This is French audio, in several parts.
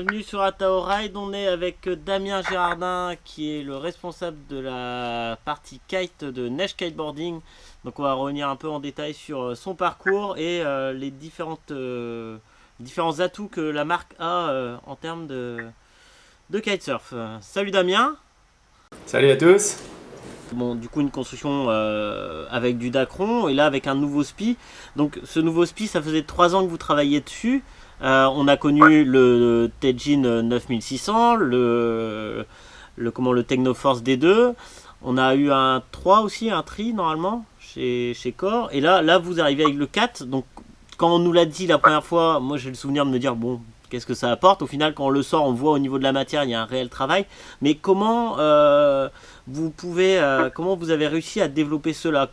Bienvenue sur Atao Ride, on est avec Damien Gérardin qui est le responsable de la partie kite de Neige Kiteboarding. Donc on va revenir un peu en détail sur son parcours et les différents atouts que la marque a en termes de kitesurf. Salut Damien. Salut à tous. Bon, du coup une construction avec du Dacron et là avec un nouveau SPI. Donc ce nouveau SPI, ça faisait 3 ans que vous travailliez dessus. On a connu le Teijin 9600, le Technoforce D2. On a eu un 3 aussi, un Tri normalement chez Core. Et là vous arrivez avec le 4. Donc quand on nous l'a dit la première fois, moi j'ai le souvenir de me dire bon, qu'est-ce que ça apporte. Au final, quand on le sort, on voit au niveau de la matière, il y a un réel travail. Mais comment comment vous avez réussi à développer cela?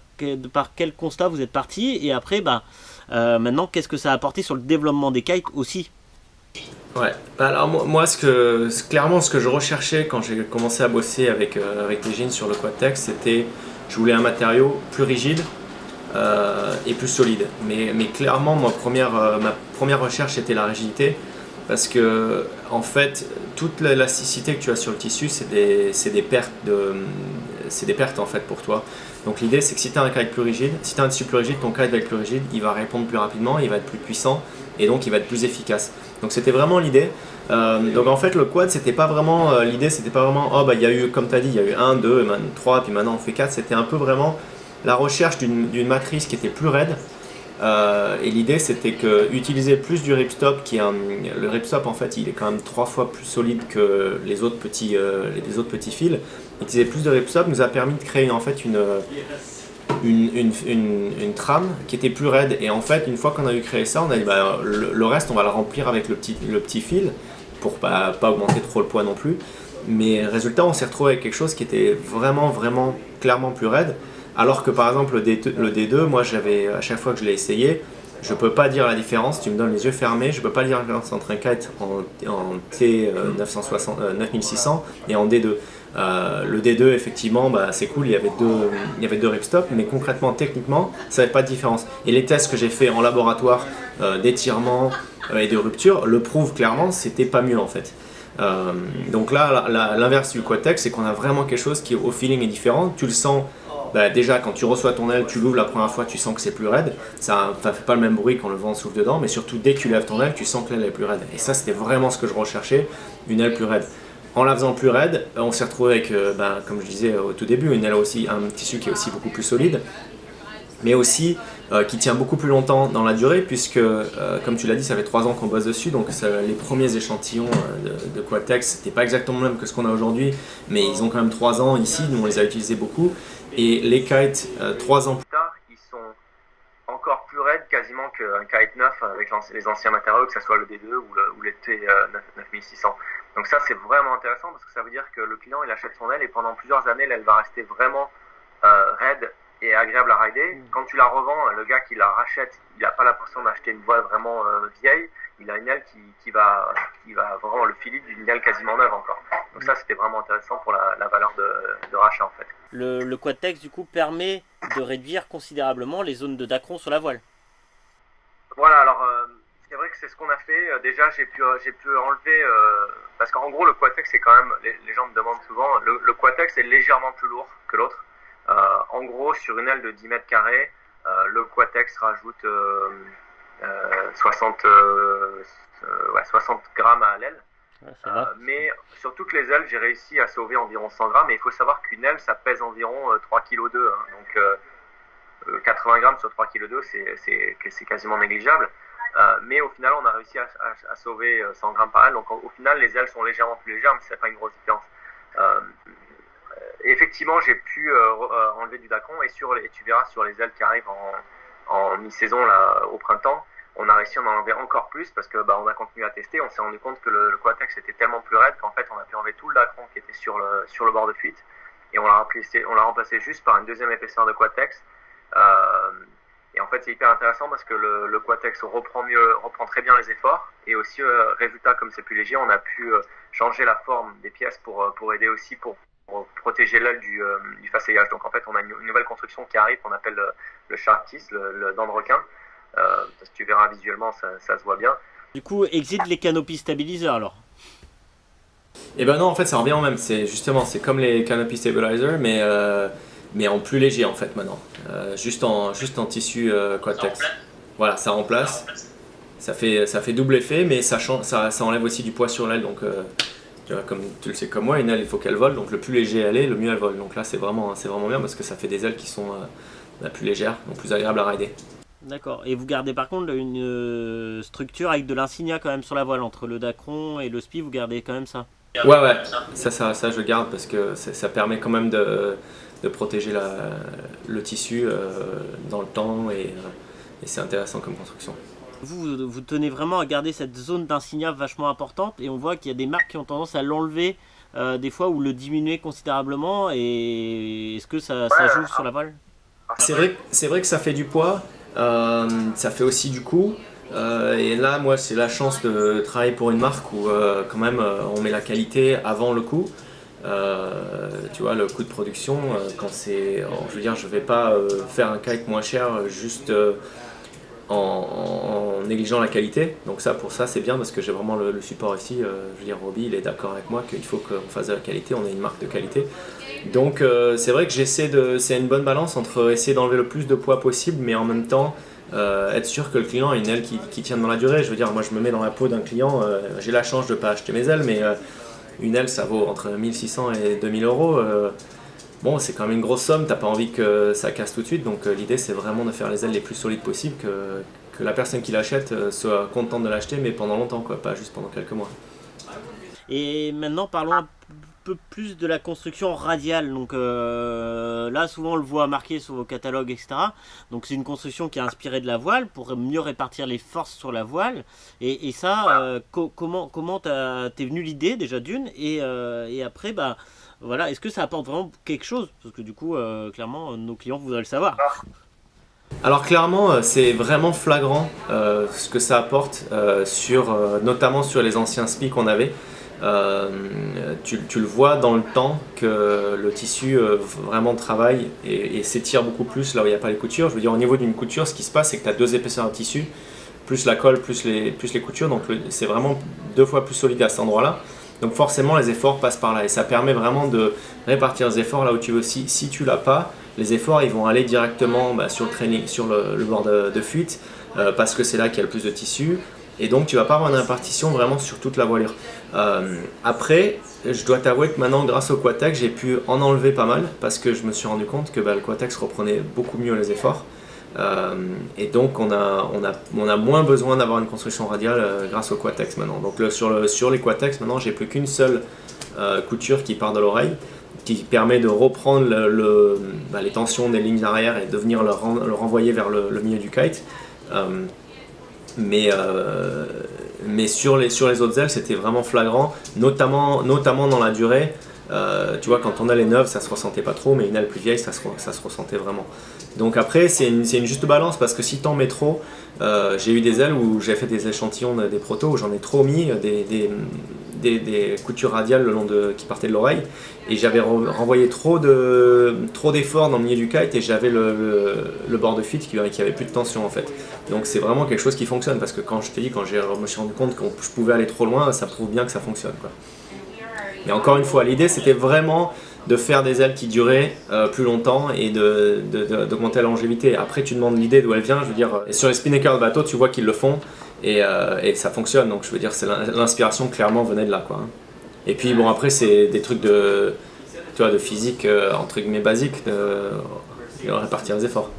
Par quel constat vous êtes parti? Et après, maintenant, qu'est-ce que ça a apporté sur le développement des kites aussi? Ouais. Alors moi clairement ce que je recherchais quand j'ai commencé à bosser avec Teijin sur le Quadtex, c'était je voulais un matériau plus rigide et plus solide. Mais clairement ma première recherche c'était la rigidité parce que en fait toute l'élasticité que tu as sur le tissu c'est des pertes en fait pour toi. Donc l'idée c'est que si tu as un kite plus rigide, si tu as un tissu plus rigide, ton kite va être plus rigide, il va répondre plus rapidement, il va être plus puissant et donc il va être plus efficace. Donc c'était vraiment l'idée. Donc en fait le quad c'était pas vraiment l'idée, c'était pas vraiment oh bah il y a eu comme tu as dit, il y a eu 1, 2, 3 puis maintenant on fait 4, c'était un peu vraiment la recherche d'une matrice qui était plus raide. Et l'idée c'était que utiliser plus du ripstop le ripstop en fait il est quand même 3 fois plus solide que les autres petits fils. Utiliser plus de ripstop nous a permis de créer en fait une trame qui était plus raide, et en fait une fois qu'on a eu créé ça on a dit bah, le reste on va le remplir avec le petit fil pour pas augmenter trop le poids non plus, mais résultat on s'est retrouvé avec quelque chose qui était vraiment clairement plus raide, alors que par exemple le D2 moi j'avais à chaque fois que je l'ai essayé je peux pas dire la différence, tu me donnes les yeux fermés, je peux pas dire la différence entre un kite en T960, 9600 et en D2. Le D2 effectivement bah, c'est cool, il y avait deux ripstops, mais concrètement techniquement ça n'avait pas de différence, et les tests que j'ai fait en laboratoire d'étirement et de rupture le prouvent clairement, c'était pas mieux en fait. Donc là l'inverse du Quadtex c'est qu'on a vraiment quelque chose qui au feeling est différent, tu le sens. Bah déjà quand tu reçois ton aile, tu l'ouvres la première fois, tu sens que c'est plus raide, ça ne fait pas le même bruit quand le vent souffle dedans, mais surtout dès que tu lèves ton aile, tu sens que l'aile est plus raide, et ça c'était vraiment ce que je recherchais, une aile plus raide. En la faisant plus raide, on s'est retrouvé avec, comme je disais au tout début, une aile aussi, un tissu qui est aussi beaucoup plus solide, mais aussi qui tient beaucoup plus longtemps dans la durée, puisque comme tu l'as dit, ça fait 3 ans qu'on bosse dessus, donc les premiers échantillons de Quadtex, c'était pas exactement le même que ce qu'on a aujourd'hui, mais ils ont quand même 3 ans ici, nous on les a utilisés beaucoup, et les kites 3 ans plus tard, ils sont encore plus raides quasiment qu'un kite neuf avec les anciens matériaux, que ce soit le D2 ou le T9600. Donc ça c'est vraiment intéressant parce que ça veut dire que le client il achète son aile et pendant plusieurs années l'aile va rester vraiment raide et agréable à rider. Quand tu la revends, le gars qui la rachète, il n'a pas l'impression d'acheter une voile vraiment vieille, il a une aile qui va vraiment le filer d'une aile quasiment neuve encore. Donc ça c'était vraiment intéressant pour la valeur de rachat en fait. Le Quadtex du coup permet de réduire considérablement les zones de Dacron sur la voile. Voilà, alors c'est vrai que c'est ce qu'on a fait. Déjà j'ai pu enlever, parce qu'en gros le Quadtex c'est quand même, les gens me demandent souvent, le Quadtex est légèrement plus lourd que l'autre. En gros, sur une aile de 10 mètres carrés, le Quadtex rajoute 60 grammes à l'aile. Mais sur toutes les ailes, j'ai réussi à sauver environ 100 grammes. Et il faut savoir qu'une aile, ça pèse environ 3,2 kg. Donc 80 grammes sur 3,2 kg, c'est quasiment négligeable. Mais au final, on a réussi à sauver 100 grammes par aile. Donc au final, les ailes sont légèrement plus légères, mais ce n'est pas une grosse différence. Et effectivement, j'ai pu enlever du Dacron, et tu verras sur les ailes qui arrivent en mi-saison là, au printemps, on a réussi à en enlever encore plus parce que on a continué à tester. On s'est rendu compte que le Quadtex était tellement plus raide qu'en fait on a pu enlever tout le Dacron qui était sur le bord de fuite, et on l'a remplacé juste par une deuxième épaisseur de Quadtex. Et en fait c'est hyper intéressant parce que le Quadtex reprend très bien les efforts, et aussi résultat, comme c'est plus léger, on a pu changer la forme des pièces pour aider aussi pour protéger l'aile du façayage. Donc en fait on a une nouvelle construction qui arrive qu'on appelle le shark teeth, le dent de requin. Parce que tu verras visuellement, ça se voit bien. Du coup, exit les canopies stabiliseurs alors. Et ben non, en fait, ça revient au même. C'est comme les Canopy Stabilizer, mais en plus léger en fait maintenant. Juste en tissu Quad-Tex. Voilà, ça remplace. Ça fait double effet, mais ça enlève aussi du poids sur l'aile. Donc, tu vois, comme tu le sais comme moi, une aile, il faut qu'elle vole. Donc, le plus léger elle est, le mieux elle vole. Donc là, c'est vraiment bien parce que ça fait des ailes qui sont plus légères, donc plus agréables à rider. D'accord. Et vous gardez par contre une structure avec de l'insignia quand même sur la voile, entre le Dacron et le SPI, vous gardez quand même ça? Ouais, ouais, ça je garde parce que ça permet quand même de protéger le tissu dans le temps et c'est intéressant comme construction. Vous tenez vraiment à garder cette zone d'insignia vachement importante et on voit qu'il y a des marques qui ont tendance à l'enlever des fois ou le diminuer considérablement. Et est-ce que ça joue sur la voile? C'est vrai que ça fait du poids, ça fait aussi du coût. Et là, moi, c'est la chance de travailler pour une marque où quand même on met la qualité avant le coût. Tu vois, le coût de production, je veux dire, je vais pas faire un kite moins cher juste en négligeant la qualité. Donc ça, pour ça, c'est bien parce que j'ai vraiment le support ici. Je veux dire, Robbie, il est d'accord avec moi qu'il faut qu'on fasse de la qualité. On est une marque de qualité. Donc c'est vrai que c'est une bonne balance entre essayer d'enlever le plus de poids possible, mais en même temps être sûr que le client a une aile qui tient dans la durée. Je veux dire, moi je me mets dans la peau d'un client, j'ai la chance de ne pas acheter mes ailes, mais une aile ça vaut entre 1600 et 2000 euros. Bon, c'est quand même une grosse somme, t'as pas envie que ça casse tout de suite, donc l'idée c'est vraiment de faire les ailes les plus solides possibles, que la personne qui l'achète soit contente de l'acheter, mais pendant longtemps, quoi, pas juste pendant quelques mois. Et maintenant, parlons un peu plus de la construction radiale. Donc là, souvent, on le voit marqué sur vos catalogues, etc. Donc c'est une construction qui est inspirée de la voile pour mieux répartir les forces sur la voile. Et ça, comment t'es venu l'idée déjà d'une et après, bah voilà, est-ce que ça apporte vraiment quelque chose? Parce que du coup, clairement, nos clients voudraient le savoir. Alors clairement, c'est vraiment flagrant ce que ça apporte, notamment sur les anciens SPI qu'on avait. Tu le vois dans le temps que le tissu vraiment travaille et s'étire beaucoup plus là où il n'y a pas les coutures. Je veux dire, au niveau d'une couture, ce qui se passe, c'est que tu as deux épaisseurs de tissu, plus la colle, plus les coutures, donc c'est vraiment deux fois plus solide à cet endroit-là. Donc forcément, les efforts passent par là et ça permet vraiment de répartir les efforts là où tu veux. Si tu l'as pas, les efforts ils vont aller directement sur le training, sur le bord de fuite, parce que c'est là qu'il y a le plus de tissu. Et donc tu vas pas avoir une répartition vraiment sur toute la voilure. Après, je dois t'avouer que maintenant, grâce au Quad-Tex, j'ai pu en enlever pas mal parce que je me suis rendu compte que le Quad-Tex reprenait beaucoup mieux les efforts. Et donc on a moins besoin d'avoir une construction radiale grâce au Quad-Tex maintenant. Donc sur les Quad-Tex maintenant, j'ai plus qu'une seule couture qui part de l'oreille, qui permet de reprendre les tensions des lignes arrière et de venir le renvoyer vers le milieu du kite. Mais sur les autres ailes, c'était vraiment flagrant, notamment dans la durée. Tu vois, quand on a les neuves, ça se ressentait pas trop, mais une aile plus vieille, ça se ressentait vraiment. Donc après, c'est une juste balance parce que si t'en mets trop, j'ai eu des ailes où j'ai fait des échantillons des protos où j'en ai trop mis, des coutures radiales qui partaient de l'oreille, et j'avais renvoyé trop d'efforts dans le milieu du kite et j'avais le bord de fuite qui avait plus de tension en fait. Donc c'est vraiment quelque chose qui fonctionne parce que quand je me suis rendu compte que je pouvais aller trop loin, ça prouve bien que ça fonctionne, quoi. Mais encore une fois, l'idée c'était vraiment de faire des ailes qui duraient plus longtemps et d'augmenter la longévité. Après tu demandes l'idée d'où elle vient, je veux dire, et sur les spinnaker de bateau tu vois qu'ils le font et ça fonctionne, donc je veux dire l'inspiration clairement venait de là, quoi. Et puis bon, après c'est des trucs de physique entre guillemets basiques, de répartir les efforts.